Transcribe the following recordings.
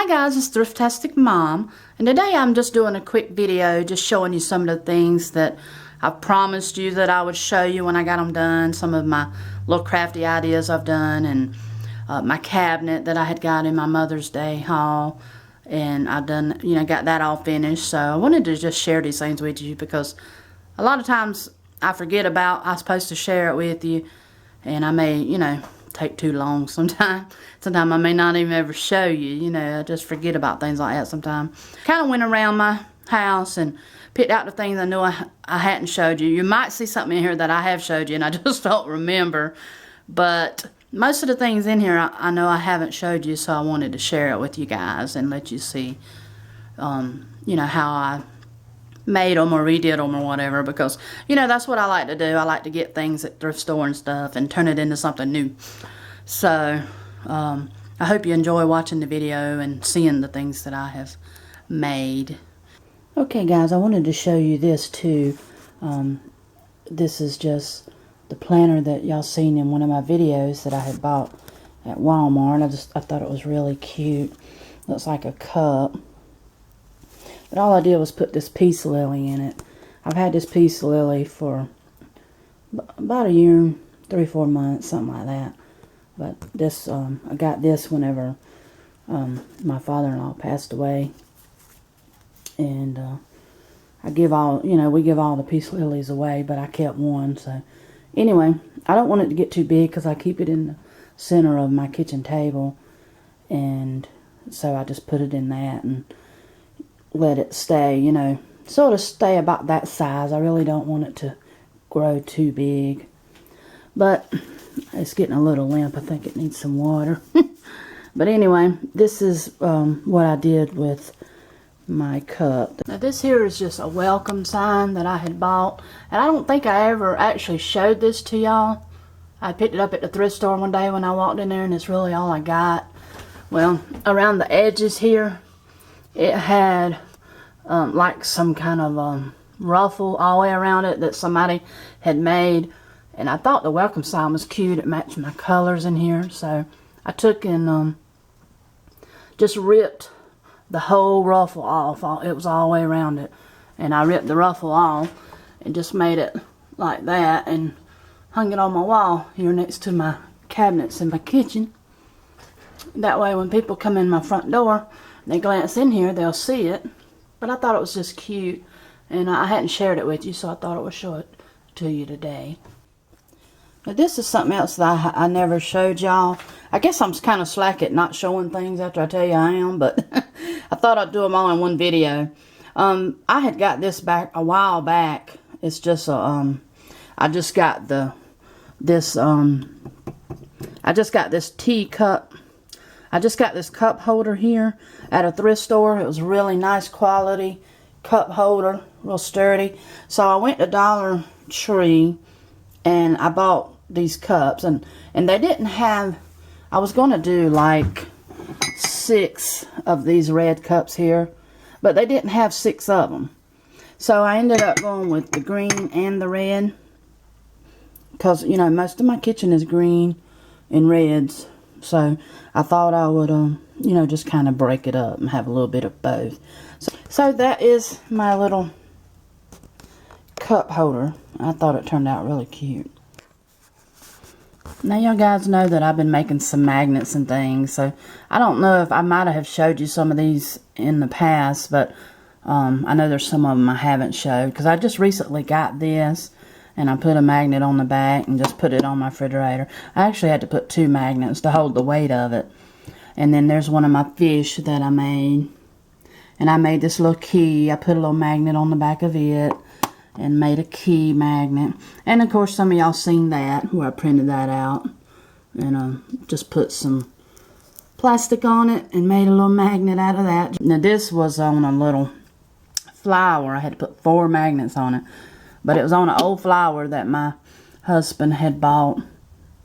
Hi guys, it's Thriftastic Mom, and today I'm just doing a quick video just showing you some of the things that I promised you that I would show you when I got them done. Some of my little crafty ideas I've done, and my cabinet that I had got in my Mother's Day haul, and I've done, got that all finished. So I wanted to just share these things with you because a lot of times I forget about I'm supposed to share it with you, and I may, take too long sometimes. Sometimes I may not even ever show you, I just forget about things like that sometimes. Kind of went around my house and picked out the things I knew I hadn't showed you. You might see something in here that I have showed you and I just don't remember. But most of the things in here I know I haven't showed you, so I wanted to share it with you guys and let you see, how I made them or redid them or whatever, because that's what I like to do. I like to get things at thrift store and stuff and turn it into something new. So I hope you enjoy watching the video and seeing the things that I have made. Okay guys, I wanted to show you this too. This is just the planner that y'all seen in one of my videos that I had bought at Walmart. I thought it was really cute. Looks like a cup. But all I did was put this peace lily in it. I've had this peace lily for about a year, 3-4 months, something like that. But this, I got this whenever my father-in-law passed away. And I give all, we give all the peace lilies away, but I kept one. So anyway, I don't want it to get too big because I keep it in the center of my kitchen table. And so I just put it in that and let it stay, sort of stay about that size. I really don't want it to grow too big. But it's getting a little limp. I think it needs some water. But anyway, this is what I did with my cup. Now this here is just a welcome sign that I had bought. And I don't think I ever actually showed this to y'all. I picked it up at the thrift store one day when I walked in there, and it's really all I got. Well, around the edges here, it had like some kind of ruffle all the way around it that somebody had made, and I thought the welcome sign was cute. It matched my colors in here, so I took and just ripped the whole ruffle off. It was all the way around it, and I ripped the ruffle off and just made it like that and hung it on my wall here next to my cabinets in my kitchen. That way when people come in my front door and they glance in here, they'll see it. But I thought it was just cute, and I hadn't shared it with you, so I thought I would show it to you today. Now this is something else that I never showed y'all. I guess I'm kind of slack at not showing things after I tell you I am, but I thought I'd do them all in one video. I had got this back a while back. It's just a, I just got this teacup. I just got this cup holder here at a thrift store. It was really nice quality cup holder, real sturdy. So I went to Dollar Tree and I bought these cups, and they didn't have, I was going to do like 6 of these red cups here, but they didn't have 6 of them. So I ended up going with the green and the red because, most of my kitchen is green and reds. So I thought I would, just kind of break it up and have a little bit of both. So that is my little cup holder. I thought it turned out really cute. Now y'all guys know that I've been making some magnets and things. So I don't know if I might have showed you some of these in the past, but I know there's some of them I haven't showed because I just recently got this. And I put a magnet on the back and just put it on my refrigerator. I actually had to put 2 magnets to hold the weight of it. And then there's one of my fish that I made. And I made this little key. I put a little magnet on the back of it and made a key magnet. And of course some of y'all seen that where I printed that out. And just put some plastic on it and made a little magnet out of that. Now this was on a little flower. I had to put 4 magnets on it. But it was on an old flower that my husband had bought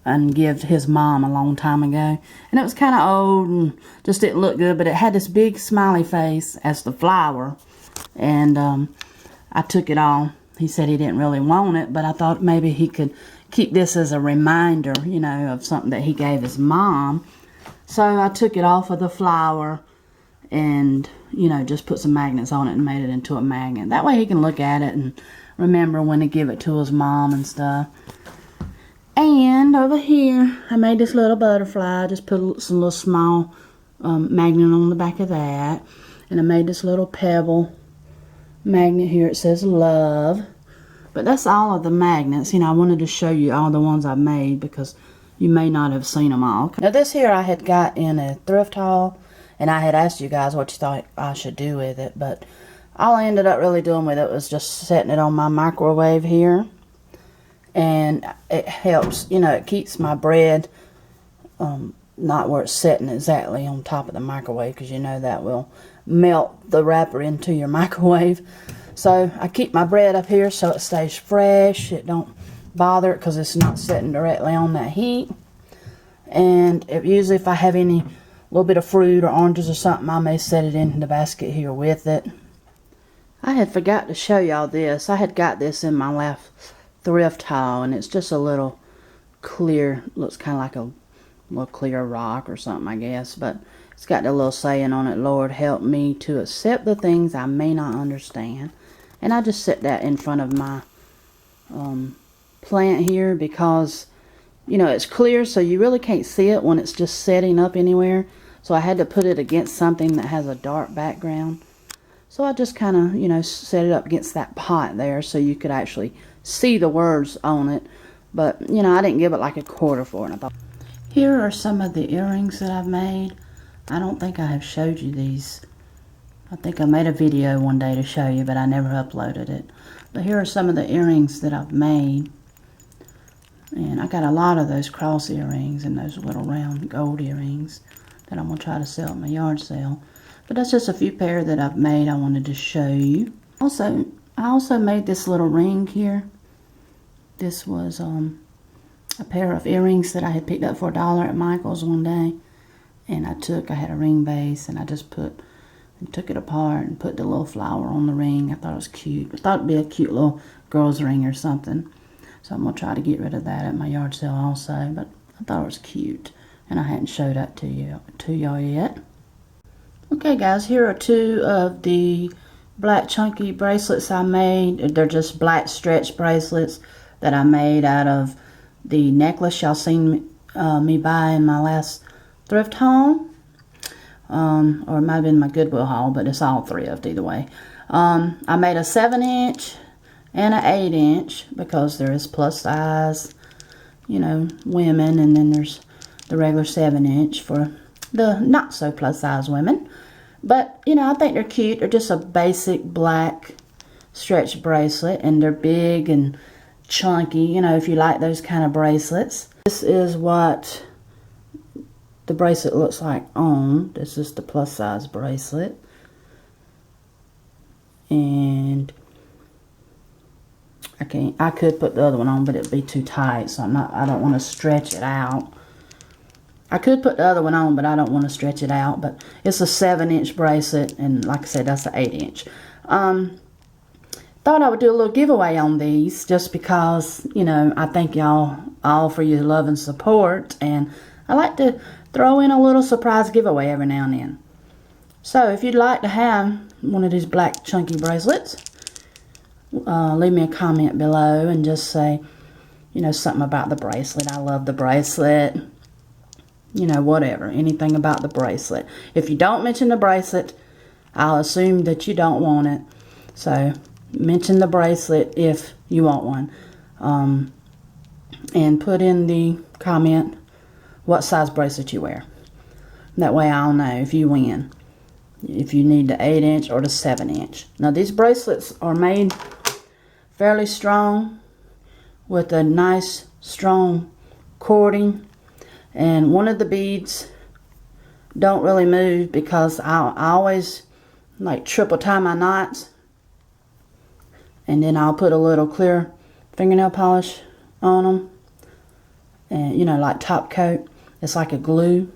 and gave his mom a long time ago. And it was kind of old and just didn't look good. But it had this big smiley face as the flower. And I took it off. He said he didn't really want it. But I thought maybe he could keep this as a reminder, of something that he gave his mom. So I took it off of the flower and, you know, just put some magnets on it and made it into a magnet. That way he can look at it and remember when to give it to his mom and stuff. And over here, I made this little butterfly. Just put some little small magnet on the back of that. And I made this little pebble magnet here. It says love. But that's all of the magnets. You know, I wanted to show you all the ones I made because you may not have seen them all. Now this here I had got in a thrift haul. And I had asked you guys what you thought I should do with it. But all I ended up really doing with it was just setting it on my microwave here. And it helps, you know, it keeps my bread not where it's sitting exactly on top of the microwave, because you know that will melt the wrapper into your microwave. So I keep my bread up here so it stays fresh. It don't bother it because it's not sitting directly on that heat. And usually if I have any little bit of fruit or oranges or something, I may set it in the basket here with it. I had forgot to show y'all this. I had got this in my last thrift haul, and it's just a little clear, looks kind of like a little clear rock or something, I guess, but it's got a little saying on it, Lord help me to accept the things I may not understand. And I just set that in front of my plant here because, you know, it's clear, so you really can't see it when it's just setting up anywhere. So I had to put it against something that has a dark background. So I just kind of, you know, set it up against that pot there so you could actually see the words on it. But, you know, I didn't give it like a quarter for it. Here are some of the earrings that I've made. I don't think I have showed you these. I think I made a video one day to show you, but I never uploaded it. But here are some of the earrings that I've made. And I got a lot of those cross earrings and those little round gold earrings that I'm going to try to sell at my yard sale. But that's just a few pair that I've made I wanted to show you. I also made this little ring here. This was a pair of earrings that I had picked up for $1 at Michael's one day. And I had a ring base, and I just took it apart and put the little flower on the ring. I thought it was cute. I thought it'd be a cute little girl's ring or something. So I'm going to try to get rid of that at my yard sale also. But I thought it was cute. And I hadn't showed that to y'all yet. Okay guys, here are two of the black chunky bracelets I made. They're just black stretch bracelets that I made out of the necklace y'all seen me buy in my last thrift haul. Or it might have been my Goodwill haul, but it's all three of it either way. I made a 7-inch and an 8-inch because there is plus size, you know, women, and then there's the regular 7-inch for the not so plus size women. But, you know, I think they're cute. They're just a basic black stretch bracelet, and they're big and chunky, you know, if you like those kind of bracelets. This is what the bracelet looks like on. This is the plus size bracelet. And I could put the other one on, but it'd be too tight, so I don't want to stretch it out. I could put the other one on, but I don't want to stretch it out. But it's a 7-inch bracelet, and like I said, that's an 8-inch. Thought I would do a little giveaway on these, just because, you know, I thank y'all all for your love and support, and I like to throw in a little surprise giveaway every now and then. So if you'd like to have one of these black chunky bracelets, leave me a comment below and just say, you know, something about the bracelet. I love the bracelet. You know, whatever, anything about the bracelet. If you don't mention the bracelet, I'll assume that you don't want it. So mention the bracelet if you want one. And put in the comment what size bracelet you wear. That way I'll know if you win. If you need the 8-inch or the 7-inch. Now these bracelets are made fairly strong with a nice strong cording. And one of the beads don't really move because I always like triple tie my knots. And then I'll put a little clear fingernail polish on them. And, you know, like top coat. It's like a glue.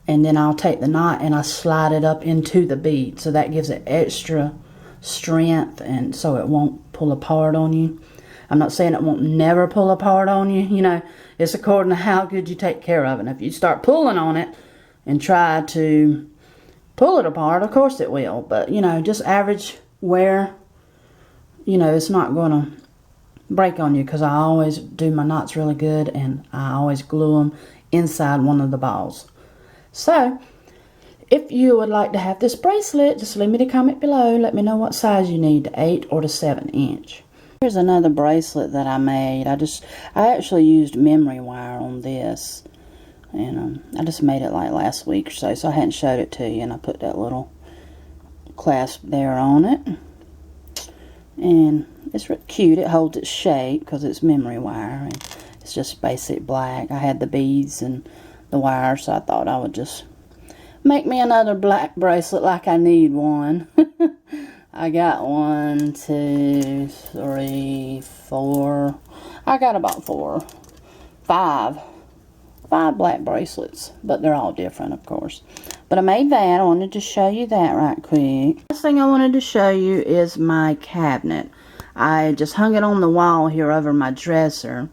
And then I'll take the knot and I slide it up into the bead. So that gives it extra strength, and so it won't pull apart on you. I'm not saying it won't never pull apart on you. You know, it's according to how good you take care of it. And if you start pulling on it and try to pull it apart. Of course it will. But, you know, just average wear, you know, it's not going to break on you, because I always do my knots really good, and I always glue them inside one of the balls. So, if you would like to have this bracelet, just leave me a comment below. Let me know what size you need, the 8 or the 7 inch. Here's another bracelet that I made. I actually used memory wire on this. And I just made it like last week or so, so I hadn't showed it to you. And I put that little clasp there on it. And it's really cute. It holds its shape because it's memory wire. And it's just basic black. I had the beads and the wire, so I thought I would just make me another black bracelet like I need one. I got 1, 2, 3, 4. I got about 5 black bracelets, but they're all different, of course. But I made that. I wanted to show you that right quick. Last thing I wanted to show you is my cabinet. I just hung it on the wall here over my dresser,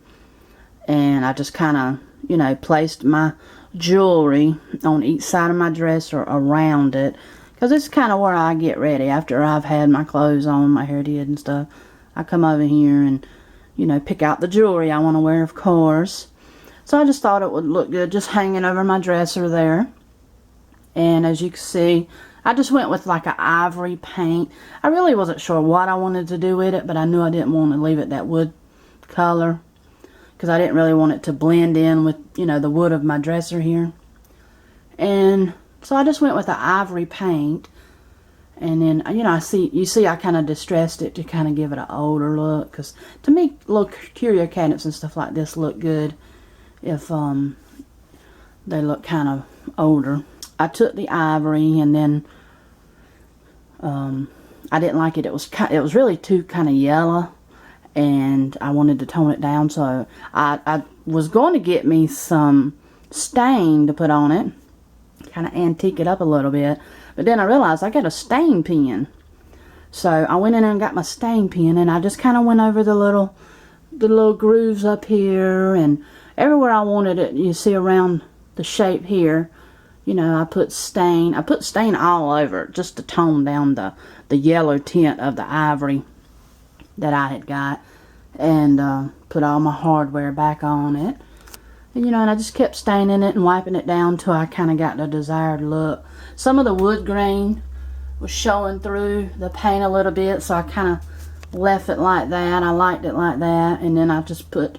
and I just kind of, you know, placed my jewelry on each side of my dresser around it, because it's kind of where I get ready after I've had my clothes on, my hair did and stuff. I come over here and, you know, pick out the jewelry I want to wear, of course. So I just thought it would look good just hanging over my dresser there. And as you can see, I just went with like an ivory paint. I really wasn't sure what I wanted to do with it, but I knew I didn't want to leave it that wood color, because I didn't really want it to blend in with, you know, the wood of my dresser here. And so I just went with the ivory paint. And then, you know, you see I kind of distressed it to kind of give it an older look, because to me, little curio cabinets and stuff like this look good if they look kind of older. I took the ivory, and then I didn't like it. It was really too kind of yellow, and I wanted to tone it down, so I was going to get me some stain to put on it, kind of antique it up a little bit, but then I realized I got a stain pen. So I went in there and got my stain pen, and I just kind of went over the little grooves up here and everywhere I wanted it. You see around the shape here, you know, I put stain all over it just to tone down the yellow tint of the ivory that I had got, and put all my hardware back on it. And, you know, and I just kept staining it and wiping it down till I kind of got the desired look. Some of the wood grain was showing through the paint a little bit, so I kind of left it like that. I liked it like that. And then I just put,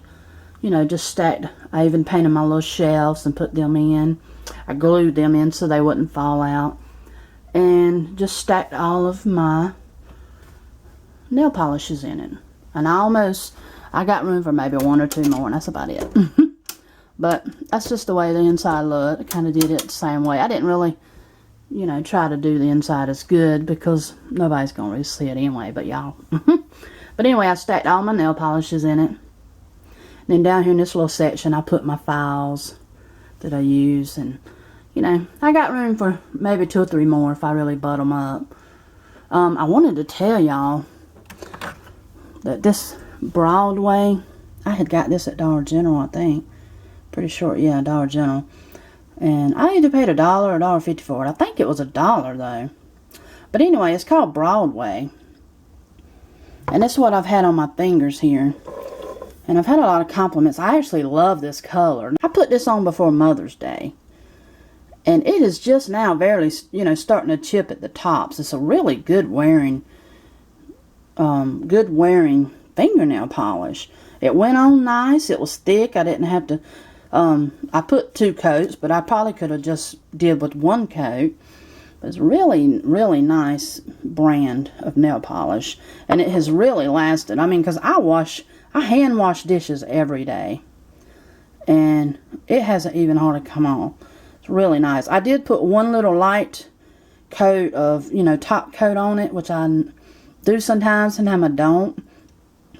you know, just stacked. I even painted my little shelves and put them in. I glued them in so they wouldn't fall out. And just stacked all of my nail polishes in it. And I got room for maybe 1 or 2 more, and that's about it. But that's just the way the inside looked. I kind of did it the same way. I didn't really, you know, try to do the inside as good, because nobody's going to really see it anyway but y'all. But anyway, I stacked all my nail polishes in it. And then down here in this little section, I put my files that I use. And, you know, I got room for maybe 2 or 3 more if I really butt them up. I wanted to tell y'all that this Broadway, I had got this at Dollar General, I think. Pretty sure, yeah, Dollar General. And I either paid $1 or $1.50 for it. I think it was $1 though. But anyway, it's called Broadway. And that's what I've had on my fingers here. And I've had a lot of compliments. I actually love this color. I put this on before Mother's Day. And it is just now barely, you know, starting to chip at the tops. It's a really good wearing fingernail polish. It went on nice. It was thick. I didn't have to, I put 2 coats, but I probably could have just did with 1 coat. It's really, really nice brand of nail polish. And it has really lasted. I mean, because I hand wash dishes every day. And it hasn't even hardly come off. It's really nice. I did put 1 little light coat of, you know, top coat on it, which I do sometimes I don't.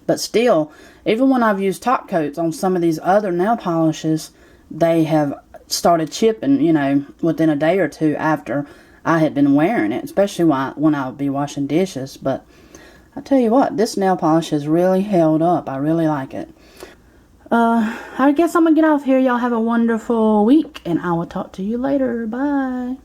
But still, even when I've used top coats on some of these other nail polishes, they have started chipping, you know, within a day or 2 after I had been wearing it, especially when I would be washing dishes. But I tell you what, this nail polish has really held up. I really like it. I guess I'm going to get off here. Y'all have a wonderful week, and I will talk to you later. Bye.